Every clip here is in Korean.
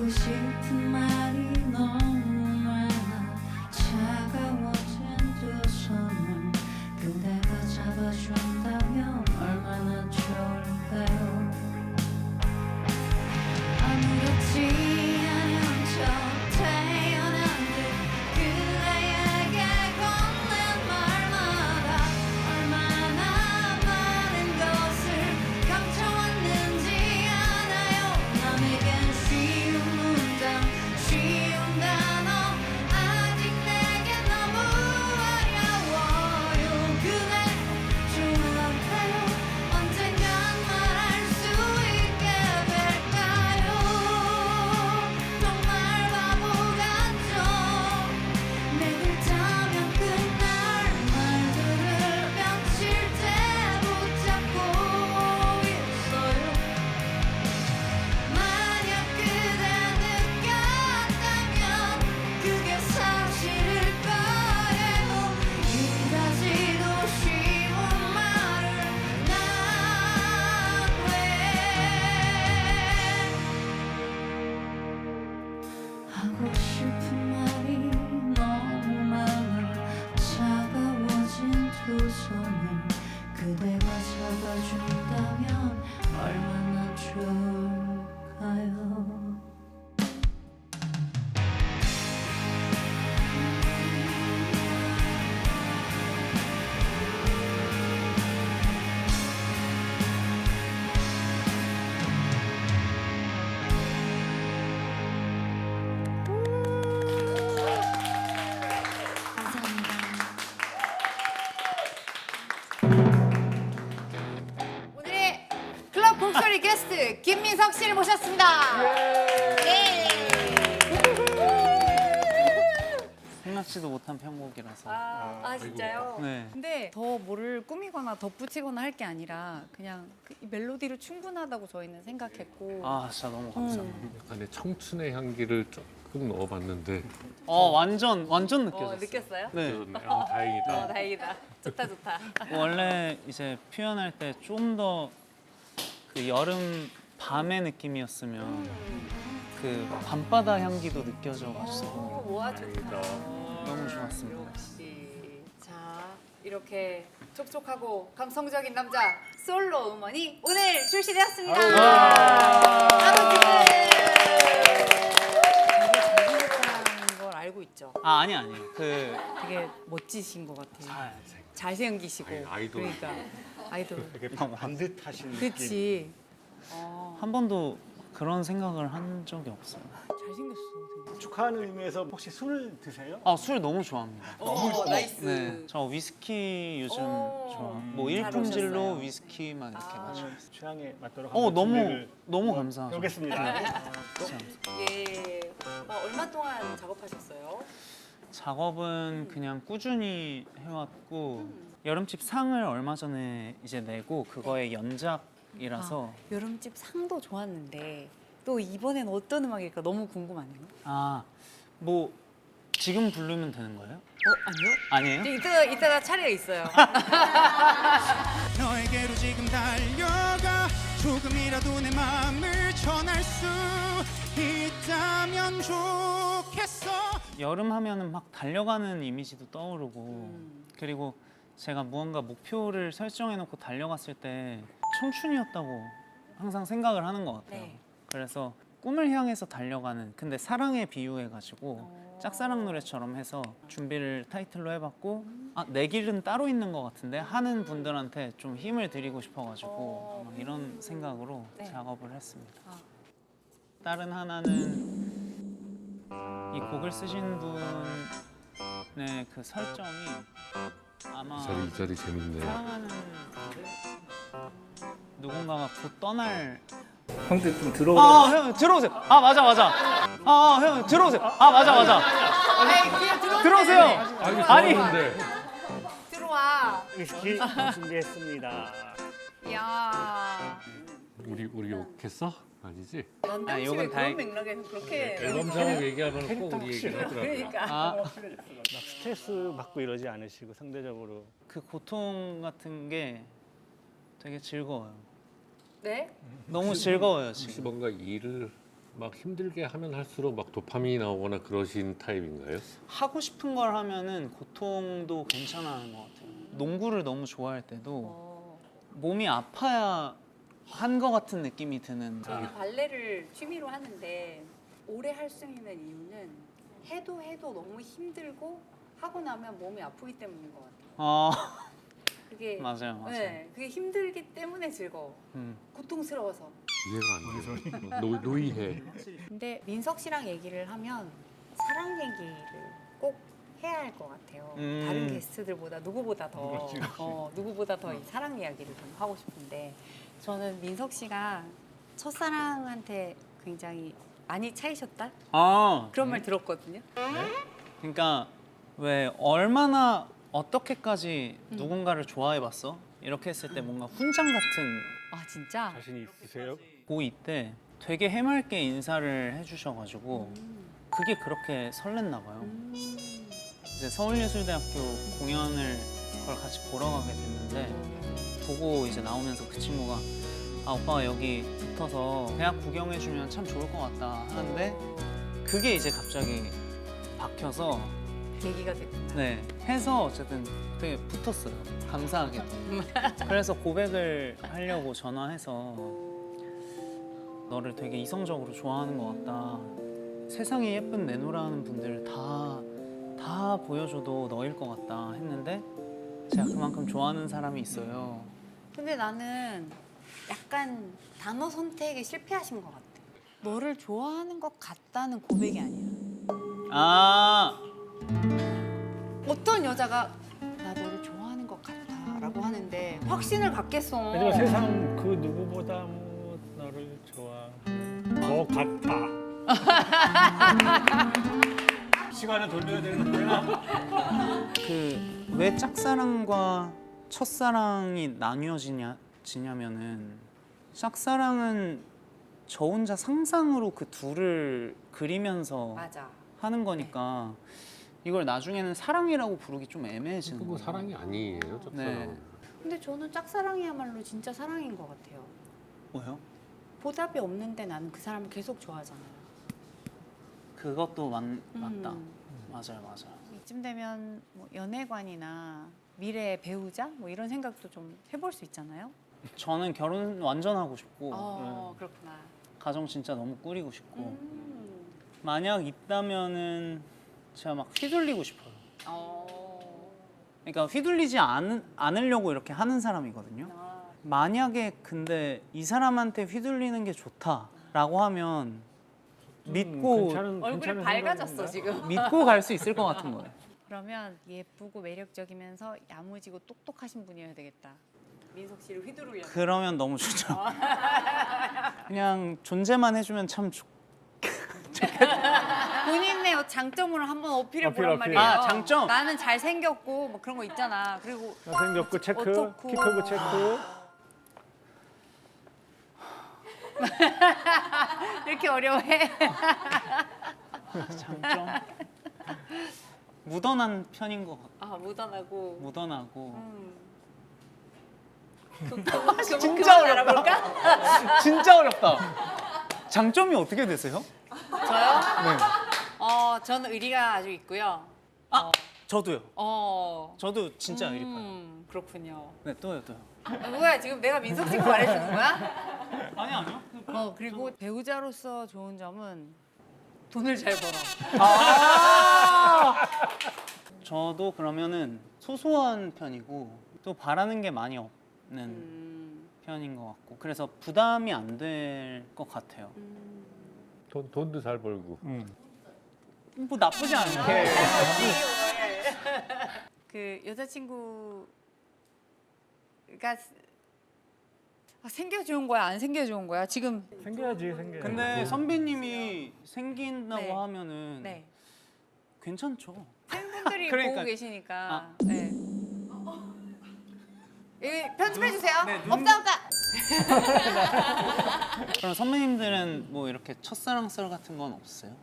하고 싶은 말이 너무 많아. 차가워진 두 손을 그대가 잡아준다면 얼마나 좋을까요? 아무렇지 않은 척 태어난 듯 그대에게 건넨 말마다 얼마나 많은 것을 감춰왔는지 아나요? 남에겐 쉬운 문장 쉬운 단어 아직 내겐 너무 어려워요. 그대 좋아해요. 언젠간 말할 수 있게 될까요? 정말 바보 같죠? 내뱉자면 끝날 말들을 며칠째 붙잡고 있어요. 만약 그대 느꼈다면 그게 사실일 거예요. 이다지도 쉬운 말을 난 왜 하고 싶은 말이 너무 많아. 차가워진 두 손을 그대가 잡아준다면 얼마나 좋을까요? 감사합니다. 오늘의 클럽 곡소리 게스트 김민석 씨를 모셨습니다. 네. 생각지도 못한 편곡이라서. 진짜요? 네. 근데 더 뭐를 꾸미거나 덧붙이거나 할 게 아니라 그냥 이 멜로디로 충분하다고 저희는 생각했고. 아 진짜 너무 감사합니다. 약간의 청춘의 향기를 조금 넣어봤는데 완전 느껴졌어요. 느꼈어요? 네. 다행이다. 다행이다. 좋다 좋다. 원래 이제 표현할 때 좀 더 그 여름 밤의 느낌이었으면 그 밤바다 향기도 느껴져가지고 와 좋다. 너무 좋았습니다. 역시. 자 이렇게 촉촉하고 감성적인 남자 솔로 음원이 오늘 출시되었습니다. 아버지들. 되게 잘생겼다는 걸 알고 있죠. 아니에요. 그 되게 멋지신 것 같아요. 아, 잘생기시고. 아이돌. 그러니까 아이돌. 되게 반듯하신 느낌. 그렇지. 한 번도 그런 생각을 한 적이 없어요. 잘생겼어. 되게. 축하하는 의미에서 혹시 술을 드세요? 술 너무 좋아합니다. 나이스. 네, 저 위스키 요즘 좋아. 뭐 잘 일품질로 오셨어요. 위스키만 이렇게 마셔. 오늘 취향에 맞도록 한번 너무 준비를 감사하죠. 해보겠습니다. 예. 얼마 동안 작업하셨어요? 작업은 그냥 꾸준히 해왔고 여름집 상을 얼마 전에 이제 내고 그거의 연작이라서 여름집 상도 좋았는데 또 이번엔 어떤 음악일까 너무 궁금하네요. 뭐 지금 부르면 되는 거예요? 아니요? 아니에요? 이따가 차례가 있어요. 너에게로 지금 달려가 조금이라도 내 마음을 전할 수 있다면 좋겠어. 여름 하면은 막 달려가는 이미지도 떠오르고 그리고 제가 무언가 목표를 설정해놓고 달려갔을 때 청춘이었다고 항상 생각을 하는 것 같아요. 네. 그래서 꿈을 향해서 달려가는 근데 사랑에 비유해가지고 짝사랑 노래처럼 해서 준비를 타이틀로 해봤고 내 길은 따로 있는 것 같은데 하는 분들한테 좀 힘을 드리고 싶어가지고 이런 생각으로 네. 작업을 했습니다. 다른 하나는 이 곡을 쓰신 분의 그 설정이 아마 이 자리 재밌네. 사랑하는 누군가가 곧 떠날 형들 좀 들어오라. 형 들어오세요. 맞아. 형 들어오세요. 맞아. 들어오세요. 아니. 들어와. 위스키 준비했습니다. 야. 우리 욕했어? 아니지? 연당 씨가 요건 그런 다행- 맥락에서 그렇게 앨범상을 얘기하면 꼭 우리 캐릭터 얘기를 하더라고요. 그러니까. 막 스트레스 받고 이러지 않으시고 상대적으로 그 고통 같은 게 되게 즐거워요. 네? 너무 즐거워요 혹시 지금. 뭔가 일을 막 힘들게 하면 할수록 막 도파민이 나오거나 그러신 타입인가요? 하고 싶은 걸 하면은 고통도 괜찮아하는 것 같아요. 농구를 너무 좋아할 때도 어. 몸이 아파야 한 것 같은 느낌이 드는. 저는 발레를 취미로 하는데 오래 할 수 있는 이유는 해도 너무 힘들고 하고 나면 몸이 아프기 때문인 것 같아요. 아 그게 맞아요. 네, 그게 힘들기 때문에 즐거워. 고통스러워서. 이해가 안 돼. 노이해. 근데 민석 씨랑 얘기를 하면 사랑 얘기를 꼭 해야 할 것 같아요. 다른 게스트들보다 누구보다 더 이 사랑 이야기를 좀 하고 싶은데 저는 민석 씨가 첫사랑한테 굉장히 많이 차이셨다? 아 그런 말 들었거든요. 그러니까 왜 얼마나 어떻게까지 누군가를 좋아해봤어? 이렇게 했을 때 뭔가 훈장 같은. 아 진짜? 자신이 있으세요? 고2 때 되게 해맑게 인사를 해주셔가지고 그게 그렇게 설렜나 봐요. 이제 서울예술대학교 공연을 그걸 같이 보러 가게 됐는데 보고 이제 나오면서 그 친구가 아 오빠가 여기 붙어서 대학 구경해주면 참 좋을 것 같다 하는데 그게 이제 갑자기 박혀서 계기가 됐구나. 네 해서 어쨌든 되게 붙었어요. 감사하게도. 그래서 고백을 하려고 전화해서 너를 되게 이성적으로 좋아하는 것 같다. 세상에 예쁜 내노라하는 분들 다 보여줘도 너일 것 같다 했는데 제가 그만큼 좋아하는 사람이 있어요. 근데 나는 약간 단어 선택에 실패하신 것 같아. 너를 좋아하는 것 같다는 고백이 아니야. 아 어떤 여자가 나 너를 좋아하는 것 같아라고 하는데 확신을 갖겠어. 왜냐면 세상 그 누구보다 뭐 너를 좋아 너 같아. 시간을 돌려야 되는데. 그 왜 짝사랑과 첫사랑이 나뉘어지냐면은 짝사랑은 저 혼자 상상으로 그 둘을 그리면서 맞아. 하는 거니까 이걸 나중에는 사랑이라고 부르기 좀 애매해지는 그거 거예요. 사랑이 아니에요, 짝사랑. 네. 근데 저는 짝사랑이야말로 진짜 사랑인 것 같아요. 뭐요? 보답이 없는데 나는 그 사람을 계속 좋아하잖아요. 그것도 맞다. 음. 맞아요. 이쯤 되면 뭐 연애관이나 미래 배우자 뭐 이런 생각도 좀 해볼 수 있잖아요. 저는 결혼 완전 하고 싶고 그렇구나. 가정 진짜 너무 꾸리고 싶고 만약 있다면은 제가 막 휘둘리고 싶어요. 그러니까 휘둘리지 않으려고 이렇게 하는 사람이거든요. 만약에 근데 이 사람한테 휘둘리는 게 좋다라고 하면 믿고 얼굴이 밝아졌어 지금. 믿고 갈 수 있을 것 같은 거예요. 그러면 예쁘고 매력적이면서 야무지고 똑똑하신 분이어야 되겠다. 민석 씨를 휘두르려면. 그러면 너무 좋죠. 그냥 존재만 해주면 참 본인의 장점을 한번 어필해 보란 어필. 말이에요. 아, 장점? 나는 잘생겼고 뭐 그런 거 있잖아. 그리고 잘생겼고 체크, 어떻고. 키 크고 체크. 이렇게 어려워해. 장점. 무던한 편인 것 같아요. 아 무던하고. 무던하고. 진짜 어렵다. 진짜 어렵다. 장점이 어떻게 되세요? 저요? 네. 저는 의리가 아주 있고요. 저도요. 어. 저도 진짜 의리파요. 그렇군요. 네, 또요. 뭐야 지금 내가 민석 씨가 말해주는 거야? 아니요. 그리고 배우자로서 좋은 점은 돈을 잘 벌어. 저도 그러면은 소소한 편이고 또 바라는 게 많이 없는 편인 것 같고 그래서 부담이 안 될 것 같아요. 돈도 잘 벌고. 뭐 나쁘지 않게. 그 여자친구가 생겨 좋은 거야 안 생겨 좋은 거야 지금? 생겨야지. 근데 선배님이 생긴다고 네. 하면은 네. 괜찮죠. 팬분들이 그러니까. 보고 계시니까. 아. 네. 편집해 주세요. 네, 없다. 그럼 선배님들은 뭐 이렇게 첫사랑 썰 같은 건 없어요?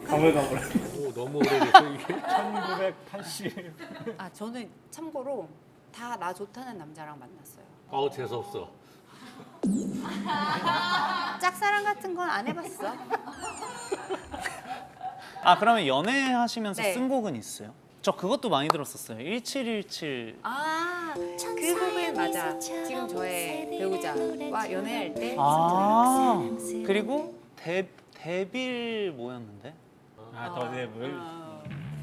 가물가물. 오, 너무 오래됐어 이게. 1980. 저는 참고로 다 나 좋다는 남자랑 만났어요. 재수 없어. 짝사랑 같은 건 안 해봤어. 아 그러면 연애하시면서 네. 쓴 곡은 있어요? 저 그것도 많이 들었었어요. 1717. 아, 그 부분 맞아. 지금 저의 배우자와 연애할 때 아 그리고 데빌 뭐였는데? 더 랩을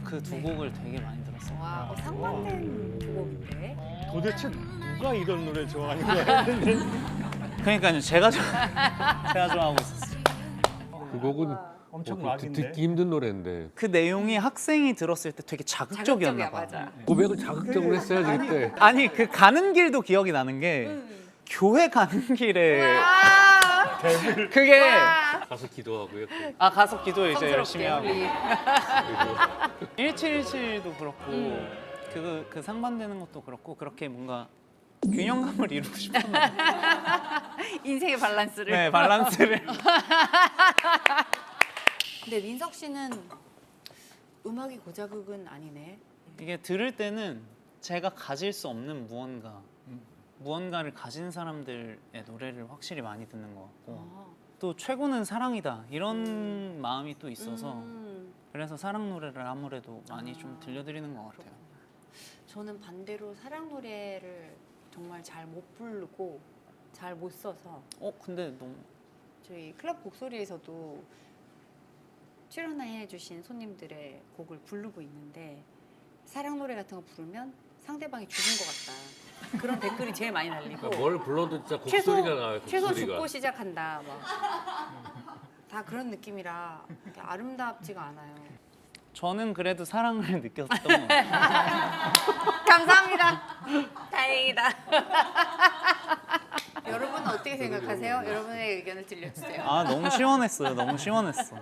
그 두 곡을 되게 많이 들었어요. 와, 상반된 두 곡인데. 도대체 누가 이런 노래 좋아하는 거야? 그러니까요 제가 좋아하고 있었어요. 그 곡은 엄청 뭐 락인데. 듣기 힘든 노래인데 그 내용이 학생이 들었을 때 되게 자극적이었나 봐. 맞아. 고백을 자극적으로 했어야지 그때. 아니 그 가는 길도 기억이 나는 게 교회 가는 길에 아, 그게 가서 기도하고요. 또. 아 가서 기도 이제 열심히 하고 우리. 1717도 그렇고 그 상반되는 것도 그렇고 그렇게 뭔가 균형감을 이루고 싶었나 봐요. 인생의 밸런스를. 네 밸런스를. 근데 민석 씨는 음악이 고자극은 아니네. 이게 들을 때는 제가 가질 수 없는 무언가를 가진 사람들의 노래를 확실히 많이 듣는 것 같고 아. 또 최고는 사랑이다 이런 마음이 또 있어서 음, 그래서 사랑 노래를 아무래도 많이 좀 들려드리는 것 같아요. 저는 반대로 사랑 노래를 정말 잘 못 부르고 잘 못 써서 근데 너무 저희 클럽 곡소리에서도 출연해 주신 손님들의 곡을 부르고 있는데 사랑 노래 같은 거 부르면 상대방이 죽은 것 같다. 그런 댓글이 제일 많이 날리고 그러니까 뭘 불러도 진짜 최소 곡소리가 나요. 최소 곡소리가. 죽고 시작한다. 막. 다 그런 느낌이라 그렇게 아름답지가 않아요. 저는 그래도 사랑을 느꼈던 것 같아요. 감사합니다. 다행이다. 여러분은 어떻게 생각하세요? 여러분의 의견을 들려주세요. 아 너무 시원했어요. 너무 시원했어.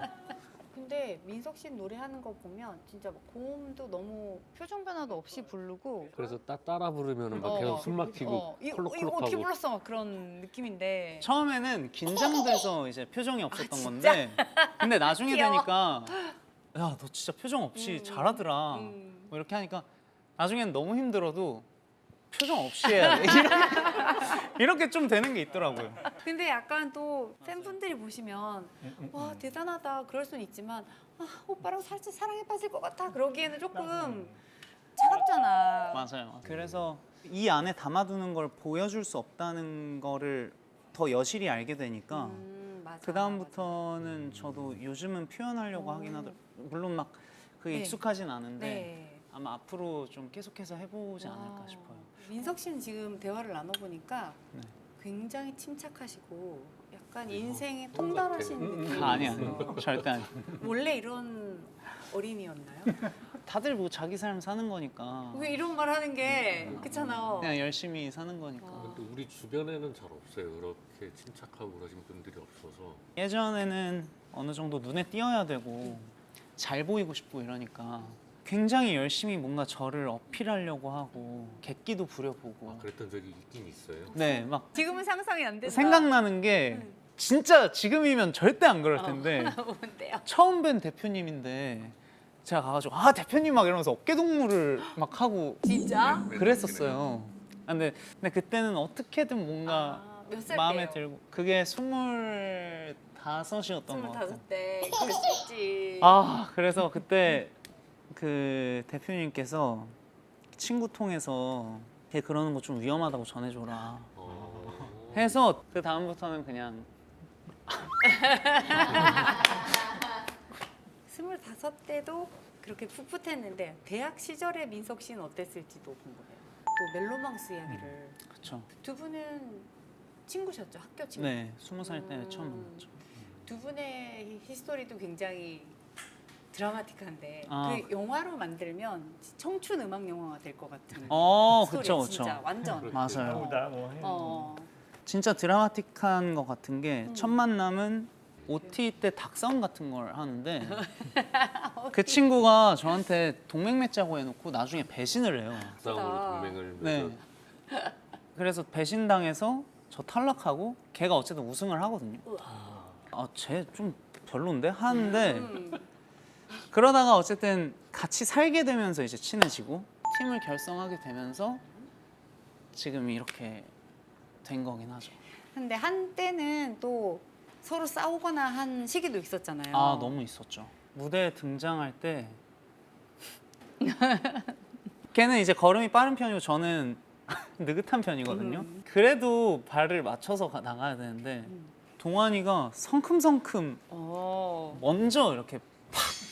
근데 민석 씨 노래하는 거 보면 진짜 막 고음도 너무 표정 변화도 없이 부르고 그래서 따라 부르면 막 계속 숨 막히고 이거 콜록콜록하고. 어떻게 불렀어? 막 그런 느낌인데 처음에는 긴장돼서 이제 표정이 없었던 진짜? 건데 근데 나중에 귀여워. 되니까 야 너 진짜 표정 없이 잘하더라 뭐 이렇게 하니까 나중엔 너무 힘들어도 표정 없이 해야 돼 이렇게 좀 되는 게 있더라고요. 근데 약간 또 팬분들이 보시면 와 대단하다 그럴 수는 있지만 오빠랑 살짝 사랑에 빠질 것 같아 그러기에는 조금 차갑잖아. 맞아요. 그래서 이 안에 담아두는 걸 보여줄 수 없다는 거를 더 여실히 알게 되니까 맞아, 그 다음부터는 저도 요즘은 표현하려고 하긴 하더라고요. 물론 막 그게 네. 익숙하진 않은데 네. 아마 앞으로 좀 계속해서 해보지 않을까 와. 싶어요. 민석 씨는 지금 대화를 나눠보니까 네. 굉장히 침착하시고 약간 인생에 똑같아. 통달하신 느낌이 아니 있어요. 절대 아니. 원래 이런 어린이였나요? 다들 뭐 자기 삶 사는 거니까 왜 이런 말 하는 게 그렇잖아요. 그냥 열심히 사는 거니까. 근데 우리 주변에는 잘 없어요. 그렇게 침착하고 그러신 분들이 없어서. 예전에는 어느 정도 눈에 띄어야 되고 잘 보이고 싶고 이러니까 굉장히 열심히 뭔가 저를 어필하려고 하고 객기도 부려보고 그랬던 적이 있긴 있어요. 네 막 지금은 상상이 안 된다. 생각나는 게 진짜 지금이면 절대 안 그럴 텐데 뭔데요? 처음 뵌 대표님인데 제가 가가지고 아 대표님 막 이러면서 어깨동무를 막 하고 진짜? 그랬었어요. 근데 그때는 어떻게든 뭔가 몇 살 마음에 때요? 들고 그게 25이었던 것 같아요. 25대 그럴 수 있지. 아 그래서 그때 그 대표님께서 친구 통해서 걔 그러는 거 좀 위험하다고 전해줘라 해서 그 다음부터는 그냥 25대도 그렇게 풋풋했는데 대학 시절의 민석 씨는 어땠을지도 궁금해요. 또 멜로망스 이야기를 그쵸. 두 분은 친구셨죠? 학교 친구. 네 20살 때 처음 만났죠. 두 분의 히스토리도 굉장히 드라마틱한데 아. 그 영화로 만들면 청춘 음악 영화가 될 것 같은. 그쵸 스토리, 그쵸. 진짜 완전. 맞아요. 보다 뭐 해. 진짜 드라마틱한 것 같은 게 첫 만남은 OT 때 닭싸움 같은 걸 하는데 그 친구가 저한테 동맹 맺자고 해놓고 나중에 배신을 해요. 싸움으로 동맹을 네. 맺어. 그래서 배신당해서 저 탈락하고 걔가 어쨌든 우승을 하거든요. 쟤 좀 별론데 하는데 그러다가 어쨌든 같이 살게 되면서 이제 친해지고 팀을 결성하게 되면서 지금 이렇게 된 거긴 하죠. 근데 한때는 또 서로 싸우거나 한 시기도 있었잖아요. 아 너무 있었죠. 무대에 등장할 때 걔는 이제 걸음이 빠른 편이고 저는 느긋한 편이거든요. 그래도 발을 맞춰서 나가야 되는데 동환이가 성큼성큼 어. 먼저 이렇게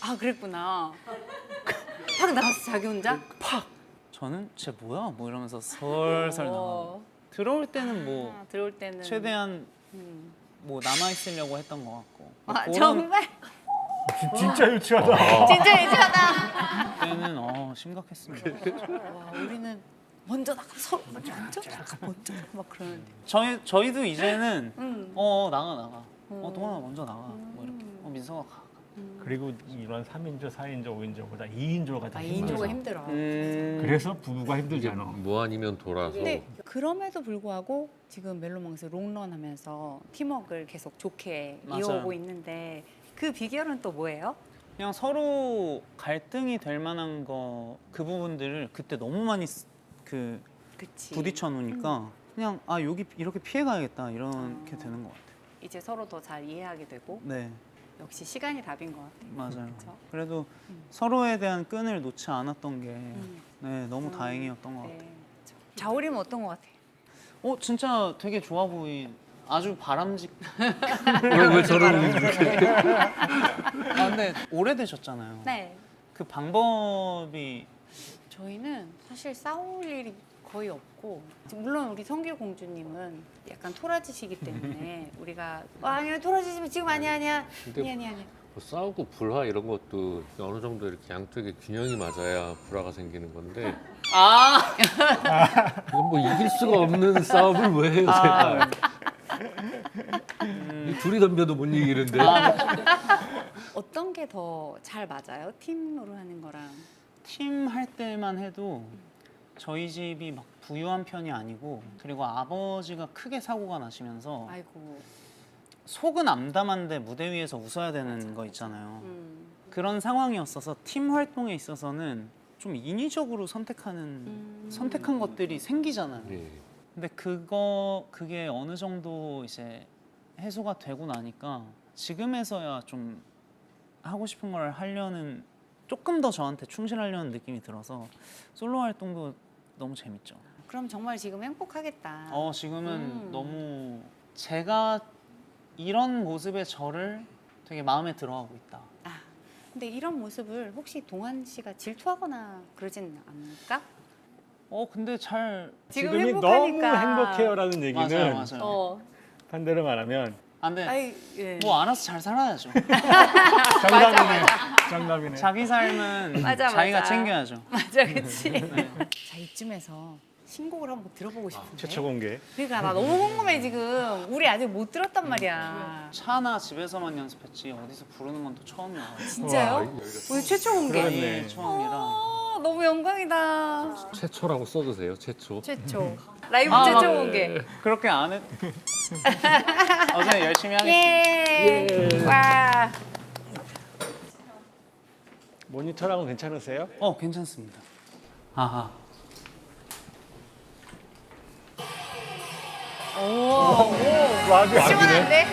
아 그랬구나. 팍 나갔어 자기 혼자? 저는 쟤 뭐야? 뭐 이러면서 설설 나가고 들어올 때는 뭐 아, 들어올 때는 최대한 음. 뭐 남아 있으려고 했던 것 같고 뭐 아 그런 정말 진짜 유치하다. 진짜 유치하다. 때는 심각했습니다. 와, 우리는 먼저 나가 서로 먼저 나가 막 그러는데. 저희도 이제는 음. 나가 동환아 먼저 나가 뭐 이렇게 민서가 가. 그리고 이런 3인조, 4인조, 5인조보다 2인조가 더 아 힘들어. 2인조가 힘들어. 그래서 부부가 힘들잖아. 뭐 아니면 돌아서 근데 그럼에도 불구하고 지금 멜로망스 롱런 하면서 팀워크를 계속 좋게 맞아요. 이어오고 있는데 그 비결은 또 뭐예요? 그냥 서로 갈등이 될 만한 거 그 부분들을 그때 너무 많이 그치. 부딪혀 놓으니까 그냥 여기 이렇게 피해 가야겠다 이렇게 되는 것 같아요. 이제 서로 더 잘 이해하게 되고 네, 역시 시간이 답인 것 같아요. 맞아요. 그쵸? 그래도 서로에 대한 끈을 놓지 않았던 게 음. 너무 다행이었던 것 네. 같아요. 자우림은 어떤 것 같아요? 진짜 되게 좋아 아주 바람직. 왜 저를 근데 오래되셨잖아요. 네. 그 방법이 저희는 사실 싸울 일이 거의 없고 물론 우리 성규 공주님은 약간 토라지시기 때문에 우리가 아니야 토라지시면 지금 아니야 근데 아니야 뭐 싸우고 불화 이런 것도 어느 정도 이렇게 양쪽에 균형이 맞아야 불화가 생기는 건데 이건 뭐 이길 수가 없는 싸움을 왜 해요 제가 이 둘이 덤벼도 못 이기는데 어떤 게 더 잘 맞아요? 팀으로 하는 거랑 팀 할 때만 해도 저희 집이 막 부유한 편이 아니고 그리고 아버지가 크게 사고가 나시면서 아이고 속은 암담한데 무대 위에서 웃어야 되는 거 있잖아요. 그런 상황이었어서 팀 활동에 있어서는 좀 인위적으로 선택한 것들이 생기잖아요. 예. 근데 그게 어느 정도 이제 해소가 되고 나니까 지금에서야 좀 하고 싶은 걸 하려는 조금 더 저한테 충실하려는 느낌이 들어서 솔로 활동도 너무 재밌죠. 그럼 정말 지금 행복하겠다. 지금은 너무 제가 이런 모습의 저를 되게 마음에 들어하고 있다. 아, 근데 이런 모습을 혹시 동환 씨가 질투하거나 그러진 않을까? 근데 잘 지금이 행복하니까. 너무 행복해요라는 얘기는 맞아요. 반대로 말하면 안 돼. 아이, 예. 뭐 알아서 잘 살아야죠. 정답이네. 정답이네. 자기 삶은 맞아, 자기가 맞아. 챙겨야죠. 맞아, 그치? 자, 이쯤에서 신곡을 한번 들어보고 싶은데. 최초 공개. 그러니까 나 너무 궁금해 지금. 우리 아직 못 들었단 말이야. 차나 집에서만 연습했지 어디서 부르는 건 또 처음이야. 진짜요? 우리 최초 공개. 그러네. 처음이라. 너무 영광이다. 최초라고 써주세요 최초 최초. 라이브 아, 최초 막- 공개. 그렇게 안 했. 어제 열심히 하겠습니다. 예. 와. 모니터랑은 괜찮으세요? 괜찮습니다. 아하. 와도 아니네. 시원한데?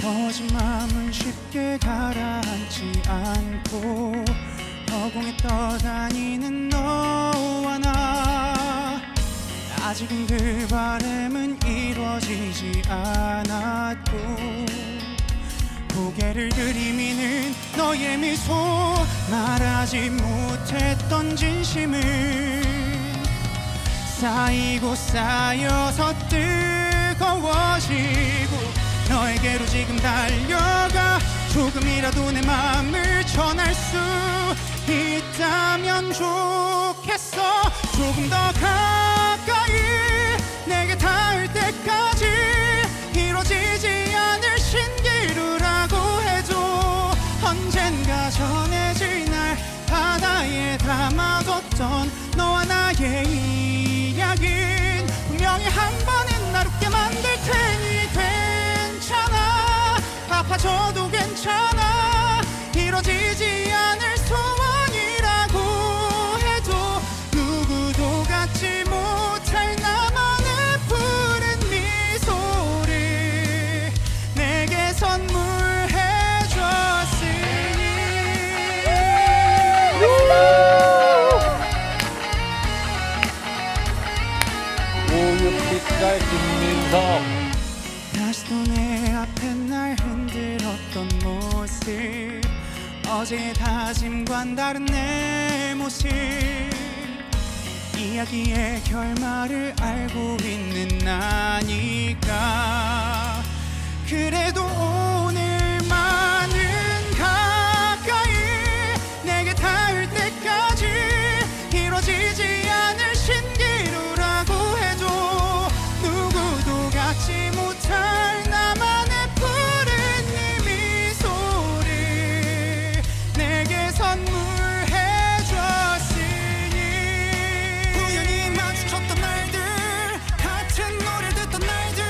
터진 마음을 쉽게 가라앉지 않고 허공에 떠다니는 너와 나 아직은 그 바람은 이루어지지 않았고 고개를 들이미는 너의 미소 말하지 못했던 진심을 쌓이고 쌓여서 뜨거워지고 너에게로 지금 달려가 조금이라도 내 마음을 전할 수 있다면 좋겠어 조금 더 가까이 내게 닿을 때까지 이루어지지 않을 신기루라고 해도 언젠가 전해질 날 바다에 담아뒀던 너와 나의 이야기는 분명히 한 번은 나롭게 만들 테니 괜찮아 아파져도 괜찮아 이뤄지지 않을 소원이라고 해도 누구도 갖지 못할 나만의 푸른 미소를 내게 선물해줬으니 우유빛깔 김민석. 다시 또 내 앞에 날 흔들었던 모습 어제의 다짐과는 다른 내 모습 이야기의 결말을 알고 있는 나니까 그래도 오늘만은 가까이 내게 닿을 때까지 이루어지지 않을 신기루라고 해도 누구도 갖지 못할 나만의 푸른 이 미소를 내게 선물해줬으니 우연히 마주쳤던 날들 같은 노래 듣던 날들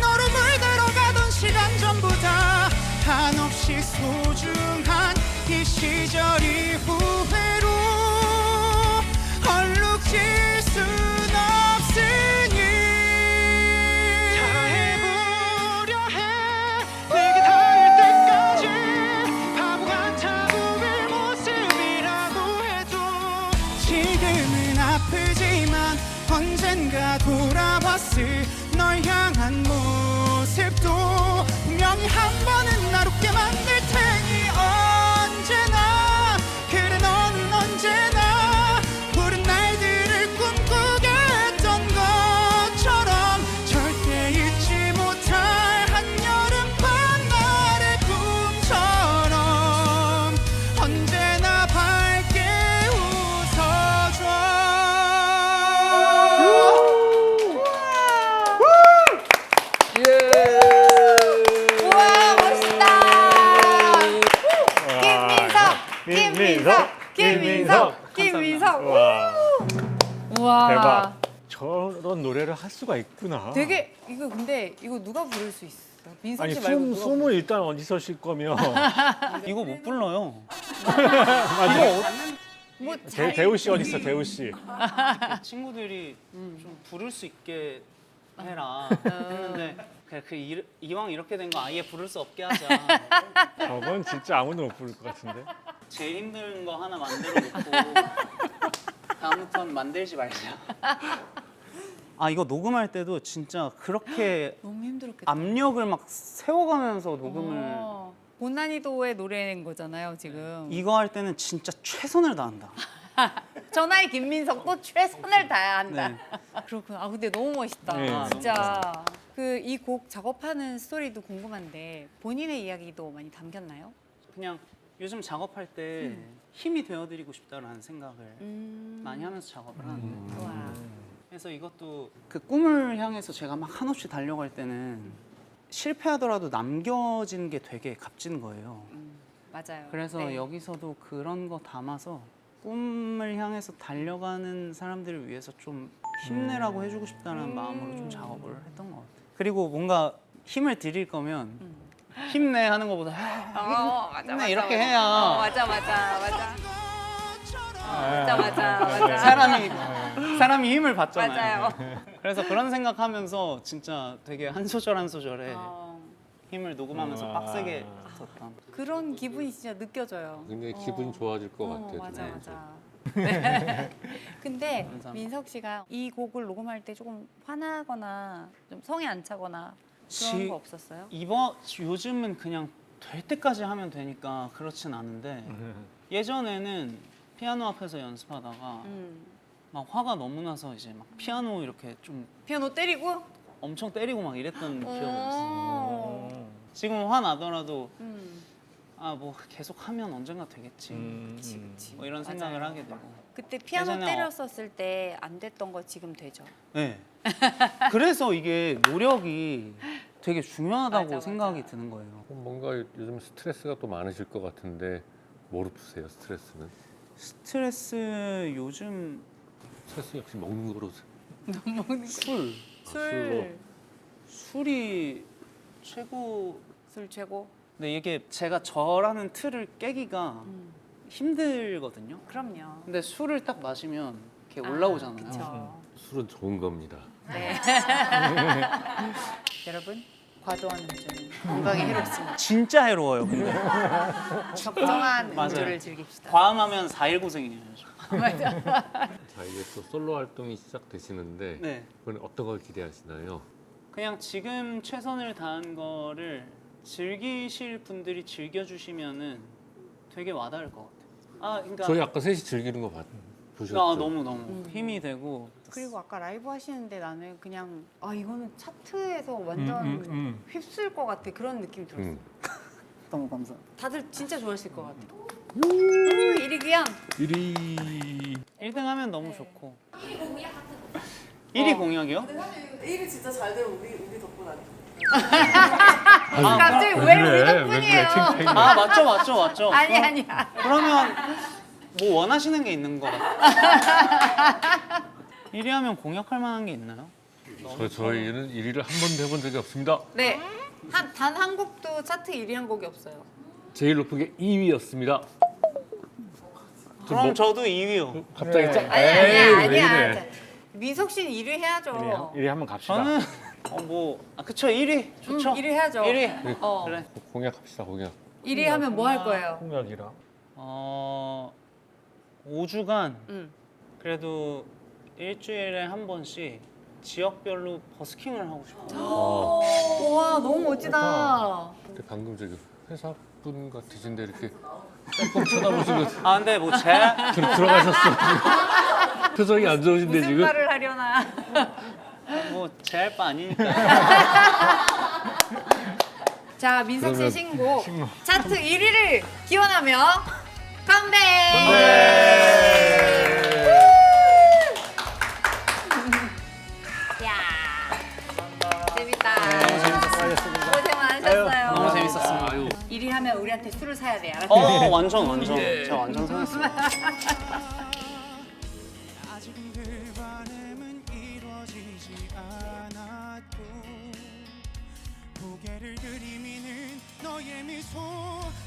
너를 물들어 가던 시간 전부 다 한없이 소중한 이 시절이 후회로 얼룩질 순 없으니 다 해보려 해 내게 닿을 때까지 바보 같아 보일 모습이라고 해도 지금은 아프지만 언젠가 돌아왔을 널 향한 모습도 분명히 한 번은 날 웃게 만들 테니 언제나 그래 너는 언제나 푸른 날들을 꿈꾸게 했던 것처럼 절대 잊지 못할 한여름밤 나의 꿈처럼 언제나 밝게 웃어줘 우와 멋있다. 김민석. 와, 우와. 대박. 저런 노래를 할 수가 있구나. 되게 이거 근데 이거 누가 부를 수 있어? 민석 아니 씨 말고 누가 숨을 일단 어디서 쉴 거면 이거 못 불러요. 뭐 대우 씨 어디 있어? 대우 씨. 친구들이 좀 부를 수 있게 해라 했는데 그냥 이왕 이렇게 된 거 아예 부를 수 없게 하자. 저건 진짜 아무도 못 부를 것 같은데. 제일 힘든 거 하나 만들어 놓고 다음부터는 만들지 말자. 아 이거 녹음할 때도 진짜 그렇게 너무 힘들었겠다. 압력을 막 세워가면서 녹음을 고난이도의 노래인 거잖아요 지금. 이거 할 때는 진짜 최선을 다한다. 전화의 김민석도 최선을 다해야 한다. 네. 그렇구나. 아 근데 너무 멋있다. 네. 진짜. 그 이 곡 작업하는 스토리도 궁금한데 본인의 이야기도 많이 담겼나요? 그냥 요즘 작업할 때 힘이 되어드리고 싶다라는 생각을 많이 하면서 작업을 하는데 와. 그래서 이것도 그 꿈을 향해서 제가 막 한없이 달려갈 때는 실패하더라도 남겨진 게 되게 값진 거예요. 맞아요. 그래서 네. 여기서도 그런 거 담아서 꿈을 향해서 달려가는 사람들을 위해서 좀 힘내라고 해주고 싶다는 마음으로 좀 작업을 했던 것 같아요. 그리고 뭔가 힘을 드릴 거면 힘내 하는 것보다 맞아, 힘내 맞아, 이렇게 맞아. 해야 맞아. 사람이 힘을 받잖아요. 맞아요. 그래서 그런 생각하면서 진짜 되게 한 소절 한 소절에 어, 힘을 녹음하면서 빡세게 썼던. 그런 기분이 진짜 느껴져요. 굉장히 기분이 좋아질 것 같아요. 맞아 들으면서. 맞아. 네. 근데 감사합니다. 민석 씨가 이 곡을 녹음할 때 조금 화나거나 좀 성에 안 차거나 그런 지- 거 없었어요? 요즘은 그냥 될 때까지 하면 되니까 그렇진 않은데 예전에는 피아노 앞에서 연습하다가 막 화가 너무 나서 이제 막 피아노 이렇게 좀 피아노 때리고? 엄청 때리고 막 이랬던 기억이 있어요. 어. 지금 화 나더라도 음. 아 뭐 계속 하면 언젠가 되겠지. 뭐 이런 생각을 맞아요. 하게 되고. 그때 피아노 예전에 때렸었을 때 안 됐던 거 지금 되죠? 네. 그래서 이게 노력이 되게 중요하다고 맞아, 맞아. 생각이 드는 거예요. 뭔가 요즘 스트레스가 또 많으실 것 같은데 뭐로 푸세요? 스트레스는? 스트레스 요즘 스트레스 역시 먹는 거로. 술. 술. 술이 최고. 술 최고. 근데 이게 제가 저라는 틀을 깨기가 힘들거든요. 그럼요. 근데 술을 딱 마시면 이렇게 올라오잖아요. 그쵸. 술은 좋은 겁니다. 네. 여러분, 과도한 음주는 건강에 해롭습니다. 진짜 해로워요. 근데 적정한 맞아요. 음주를 즐깁시다. 과음하면 4일 고생이에요. 맞아. 자, 이제 또 솔로 활동이 시작되시는데 네. 그건 어떤 걸 기대하시나요? 그냥 지금 최선을 다한 거를 즐기실 분들이 즐겨주시면은 되게 와닿을 것 같아요. 아, 그러니까 저희 아까 셋이 즐기는 거 보셨죠? 너무 힘이 되고. 그리고 아까 라이브 하시는데 나는 그냥 이거는 차트에서 완전 휩쓸 것 같아 그런 느낌 들었어. 너무 감사합니다. 다들 진짜 좋아하실 것 같아. 1위 귀양. 1위 1등 하면 너무 좋고. 1위 공약이요? 1위 진짜 잘 되면 우리 덕분 아니야? 갑자기 왜 우리 덕분이에요? 아, 맞죠. 아니야. 그러면 뭐 원하시는 게 있는 거 같아요. 1위 하면 공약할 만한 게 있나요? 저희는 1위를 한 번도 해본 적이 없습니다. 네. 단 한 곡도 차트 1위 한 곡이 없어요. 제일 높은 게 2위였습니다. 그럼 저도 2위요. 갑자기 짜? 아니야. 자, 민석 씨는 1위 해야죠. 1위 한번 갑시다. 저는 그쵸 1위 좋죠. 1위 해야죠. 1위. 어. 그래. 공약합시다, 공약. 1위 하면 뭐 할 거예요? 공약이라. 5주간 응. 그래도 일주일에 한 번씩 지역별로 버스킹을 하고 싶어요. 우와, 너무 멋지다. 근데 방금 저기 회사분 같으신데 이렇게 꼼꼼 쳐다보시고 아 근데 뭐 제가 들어가셨어. 표정이 안 좋으신데 무슨 지금. 말을 하려나. 뭐 제 할 바 아니니까. 자, 민석 씨 그러면 신곡 차트 1위를 기원하며 컴백! 야, 재밌다. 고생 많으셨어요. 너무 재밌었습니다. 아유. 1위 하면 우리한테 술을 사야 돼, 알았죠? 완전. 제가 완전 생각했어요. 아직은 그 바람은 이루어지지 않았고 고개를 들이미는 너의 미소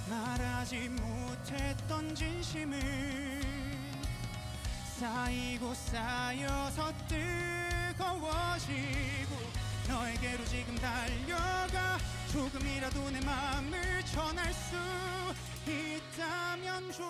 말하지 못했던 진심을 쌓이고 쌓여서 뜨거워지고 너에게로 지금 달려가 조금이라도 내 마음을 전할 수 있다면 좋